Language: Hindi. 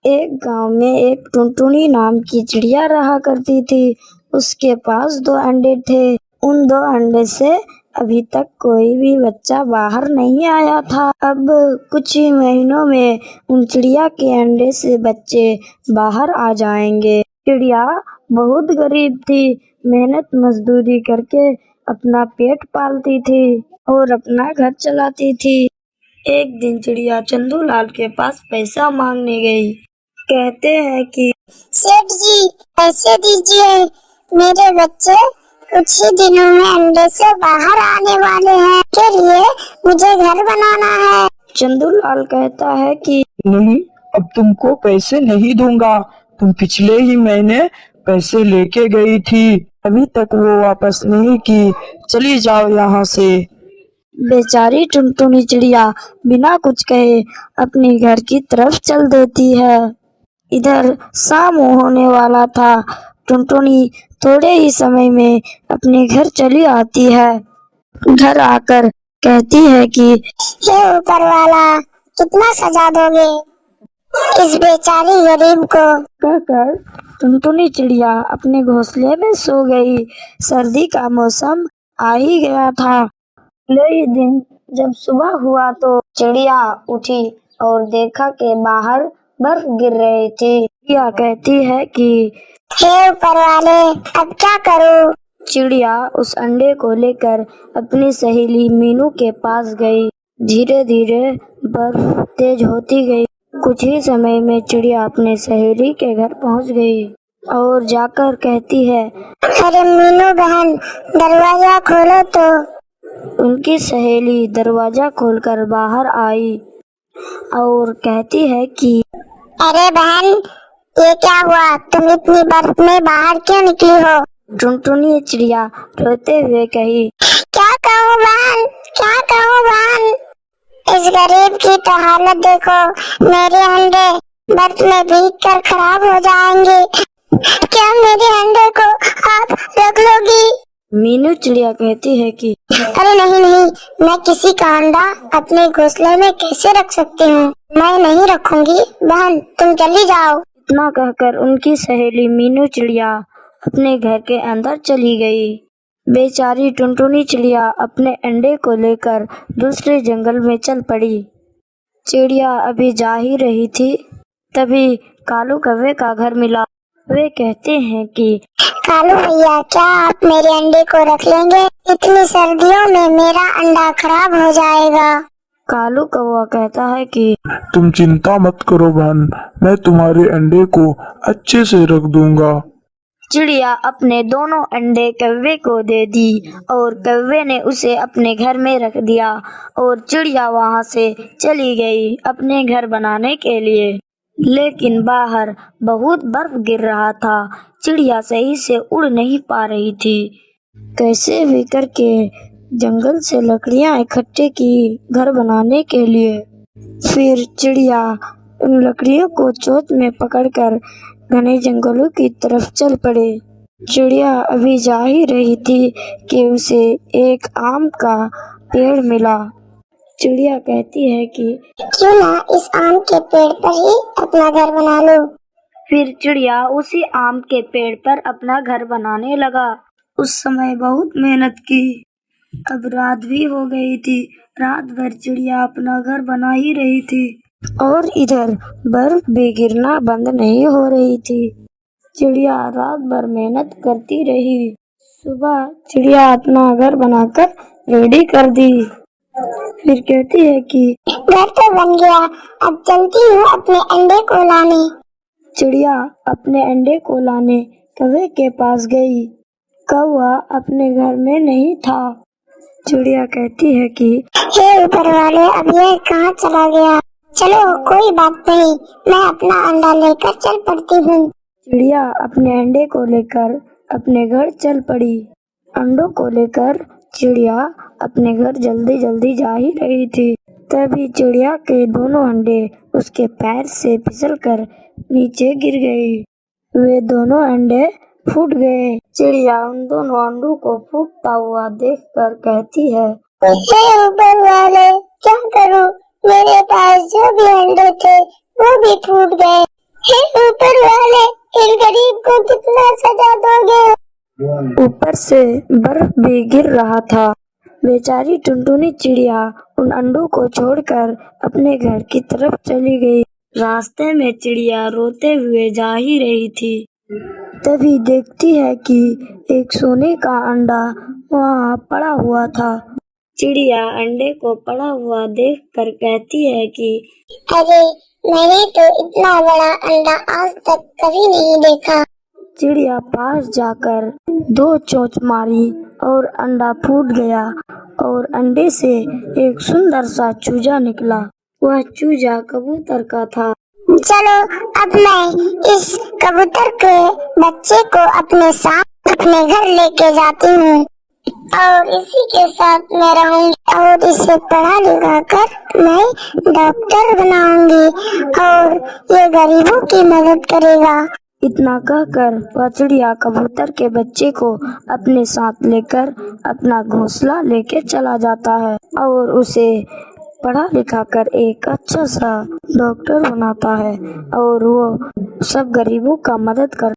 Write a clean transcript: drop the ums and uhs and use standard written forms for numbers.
एक गांव में एक टुनटुनी नाम की चिड़िया रहा करती थी। उसके पास 2 अंडे थे। उन 2 अंडे से अभी तक कोई भी बच्चा बाहर नहीं आया था। अब कुछ ही महीनों में उन चिड़िया के अंडे से बच्चे बाहर आ जाएंगे। चिड़िया बहुत गरीब थी। मेहनत मजदूरी करके अपना पेट पालती थी और अपना घर चलाती थी। एक दिन चिड़िया चंदूलाल के पास पैसा मांगने गई। कहते हैं कि सेठ जी, पैसे दीजिए, मेरे बच्चे कुछ ही दिनों में अंडे से बाहर आने वाले हैं, के लिए मुझे घर बनाना है। चंदूलाल कहता है कि नहीं, अब तुमको पैसे नहीं दूंगा। तुम पिछले ही महीने पैसे लेके गई थी, अभी तक वो वापस नहीं की। चली जाओ यहाँ से। बेचारी टुनटुनी चिड़िया बिना कुछ कहे अपने घर की तरफ चल देती है। इधर शाम होने वाला था। टुनटुनी थोड़े ही समय में अपने घर चली आती है। घर आकर कहती है कि हे ऊपर वाला, कितना सजा दोगे इस बेचारी गरीब को। कहकर टुनटुनी चिड़िया अपने घोंसले में सो गई। सर्दी का मौसम आ ही गया था। अगले ही दिन जब सुबह हुआ तो चिड़िया उठी और देखा कि बाहर बर्फ गिर रही थी। चिड़िया कहती है कि हे ऊपर वाले, अब क्या करूं? चिड़िया उस अंडे को लेकर अपनी सहेली मीनू के पास गई। धीरे धीरे बर्फ तेज होती गई। कुछ ही समय में चिड़िया अपने सहेली के घर पहुंच गई और जाकर कहती है, अरे मीनू बहन, दरवाजा खोलो तो। उनकी सहेली दरवाजा खोलकर बाहर आई और कहती है कि अरे बहन, ये क्या हुआ? तुम इतनी बर्फ में बाहर क्यों निकली हो? टुनटुनी चिड़िया रोते हुए कही, क्या कहूँ बहन, क्या कहूँ बहन, इस गरीब की तो हालत देखो। मेरे अंडे बर्फ में भीग कर खराब हो जाएंगे। क्या मेरे अंडे को आप रख लोगी? मीनू चिड़िया कहती है कि अरे नहीं नहीं, मैं किसी का अंडा अपने घोंसले में कैसे रख सकती हूँ? मैं नहीं रखूंगी बहन, तुम चली जाओ। इतना कहकर उनकी सहेली मीनू चिड़िया अपने घर के अंदर चली गई। बेचारी टुनटुनी चिड़िया अपने अंडे को लेकर दूसरे जंगल में चल पड़ी। चिड़िया अभी जा ही रही थी, तभी कालू कौवे का घर मिला। वे कहते हैं कि कालू भैया, क्या आप मेरे अंडे को रख लेंगे? इतनी सर्दियों में मेरा अंडा खराब हो जाएगा। कालू कौवा कहता है कि तुम चिंता मत करो बहन, मैं तुम्हारे अंडे को अच्छे से रख दूंगा। चिड़िया अपने दोनों अंडे कौवे को दे दी और कौवे ने उसे अपने घर में रख दिया और चिड़िया वहां से चली गई अपने घर बनाने के लिए। लेकिन बाहर बहुत बर्फ गिर रहा था। चिड़िया सही से उड़ नहीं पा रही थी। कैसे भी करके जंगल से लकड़ियां इकट्ठे की घर बनाने के लिए। फिर चिड़िया उन लकड़ियों को चोंच में पकड़कर घने जंगलों की तरफ चल पड़े। चिड़िया अभी जा ही रही थी कि उसे एक आम का पेड़ मिला। चिड़िया कहती है कि क्यों ना इस आम के पेड़ पर ही अपना घर बना लूं। फिर चिड़िया उसी आम के पेड़ पर अपना घर बनाने लगा। उस समय बहुत मेहनत की। अब रात भी हो गई थी। रात भर चिड़िया अपना घर बना ही रही थी और इधर बर्फ भी गिरना बंद नहीं हो रही थी। चिड़िया रात भर मेहनत करती रही। सुबह चिड़िया अपना घर बनाकर रेडी कर दी। फिर कहती है कि घर तो बन गया, अब चलती हूँ अपने अंडे को लाने। चिड़िया अपने अंडे को लाने कौवे के पास गई। कौवा अपने घर में नहीं था। चिड़िया कहती है कि हे ऊपर वाले, अब ये कहाँ चला गया? चलो कोई बात नहीं, मैं अपना अंडा लेकर चल पड़ती हूँ। चिड़िया अपने अंडे को लेकर अपने घर चल पड़ी। अंडों को लेकर चिड़िया अपने घर जल्दी जल्दी जा ही रही थी। तभी चिड़िया के दोनों अंडे उसके पैर से फिसलकर नीचे गिर गई। वे दोनों अंडे फूट गए। चिड़िया उन दोनों अंडों को फूटता हुआ देखकर कहती है, हे ऊपर वाले, क्या करूँ? मेरे पास जो भी अंडे थे वो भी फूट गए। हे ऊपर वाले, इन गरीब को कितना सजा दोगे? ऊपर से बर्फ भी गिर रहा था। बेचारी टुनटुनी चिड़िया उन अंडों को छोड़कर अपने घर की तरफ चली गई। रास्ते में चिड़िया रोते हुए जा ही रही थी, तभी देखती है कि एक सोने का अंडा वहाँ पड़ा हुआ था। चिड़िया अंडे को पड़ा हुआ देखकर कहती है कि अरे, मैंने तो इतना बड़ा अंडा आज तक कभी नहीं देखा। चिड़िया पास जाकर 2 चोंच मारी और अंडा फूट गया और अंडे से एक सुंदर सा चूजा निकला। वह चूजा कबूतर का था। चलो, अब मैं इस कबूतर के बच्चे को अपने साथ अपने घर लेके जाती हूँ और इसी के साथ मैं रहूंगी और इसे पढ़ा लिखा कर मैं डॉक्टर बनाऊंगी और ये गरीबों की मदद करेगा। इतना कहकर वह चिड़िया कबूतर के बच्चे को अपने साथ लेकर अपना घोंसला लेके चला जाता है और उसे पढ़ा लिखा कर एक अच्छा सा डॉक्टर बनाता है और वो सब गरीबों का मदद कर